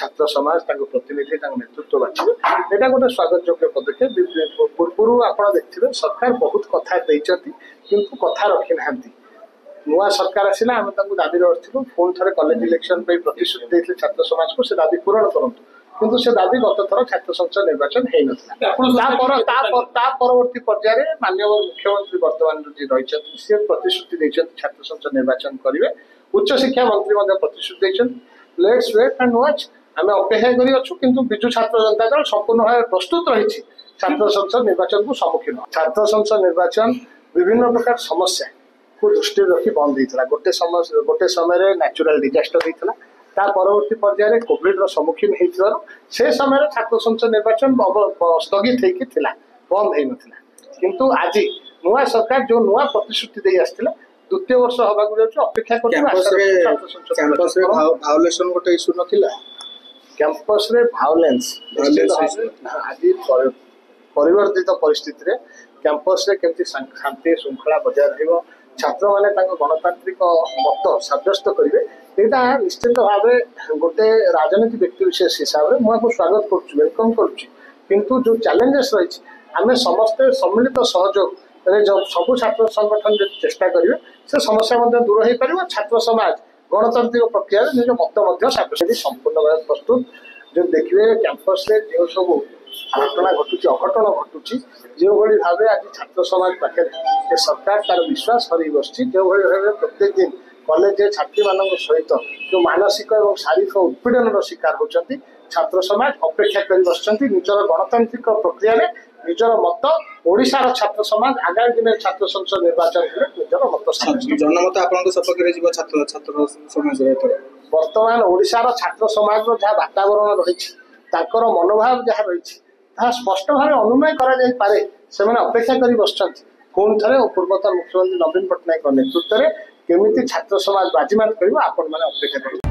छात्र समाज प्रतिनिधि नेतृत्व बाछे यहाँ गोटे स्वागत योग्य पदक्षेप। पूर्व आप देखिए सरकार बहुत कथा किंतु कथा रखी ना नुआ सरकार आसला आम दाबी रखिलु पुणी थे कॉलेज इलेक्शन प्रतिश्रुति देते छात्र समाज को से दाबी पूरण करूँ किंतु से दाबी गत थर छात्र संसद निर्वाचन परवर्ती पर्यायर माननीय मुख्यमंत्री वर्तमान जी रही सी प्रतिश्रुति देते छात्र संसद निर्वाचन करेंगे। उच्च शिक्षा मंत्री प्रतिश्रुति देते लेट्स वेट एंड वॉच आम अपेक्षा करूँ विजु छात्र जनता दल संपूर्ण भाव प्रस्तुत रही छात्र संसद निर्वाचन को सम्मुखीन। छात्र संसद निर्वाचन विभिन्न प्रकार समस्या को दृष्टि रखी बंद होता गोटे समय नेचुरल डिजास्टर होता ता परवर्ती पर्यायर कोविड सम्मुखीन से समय छात्र संसद निर्वाचन स्थगित होता बंद हो नाला किंतु आज नुआ सरकार जो नुआ प्रतिश्रुति दे आसला द्वितीय वर्ष हवा अपेक्षा कैंपस रे भायोलेंस आज परिवर्तित परिस्थिति रे कैंपस रे केमती शांति श्रृंखला बजाय रहिबो छात्र माने गणतांत्रिक मत सब्यस्त करेंगे यहाँ निश्चित भाव गोटे राजनीति व्यक्ति विशेष हिसाब से मुझे स्वागत करुँ वेलकम करुँ जो चैलेंजेस रही आम समस्ते सम्मिलित सहयोग जो सब छात्र संगठन जो चेष्टा करेंगे से समस्या दूर हो पार छात्र समाज गणतांत्रिक प्रक्रिया निज मत साब्यस्त संपूर्ण भाव प्रस्तुत जो देखिए कैंपस रे जो सब घटना घटुची अघटन घटुची जो भाई भाव आज छात्र समाज पाखे सरकार तार विश्वास हर बस जो भाई प्रत्येक दिन कॉलेज छात्री मान सहित जो मानसिक और शारीरिक उत्पीड़न शिकार होती छात्र समाज अपेक्षा कर बस निजर गणतांत्रिक प्रक्रिया निजर मत ओडिशार छात्र समाज आगामी दिन छात्र संसद निर्वाचन निजर मत जनमत आपन सपक्ष छात्र छात्र समाज वर्तमान ओडिशार छात्र समाज जहाँ वातावरण रही मनोभाव जहाँ रही स्पष्ट भाव अनुमय करे अपेक्षा कर बस पुणी थे पूर्वतन मुख्यमंत्री नवीन पट्टनायक नेतृत्व में केमिति छात्र समाज बाजीमात कर अपेक्षा कर।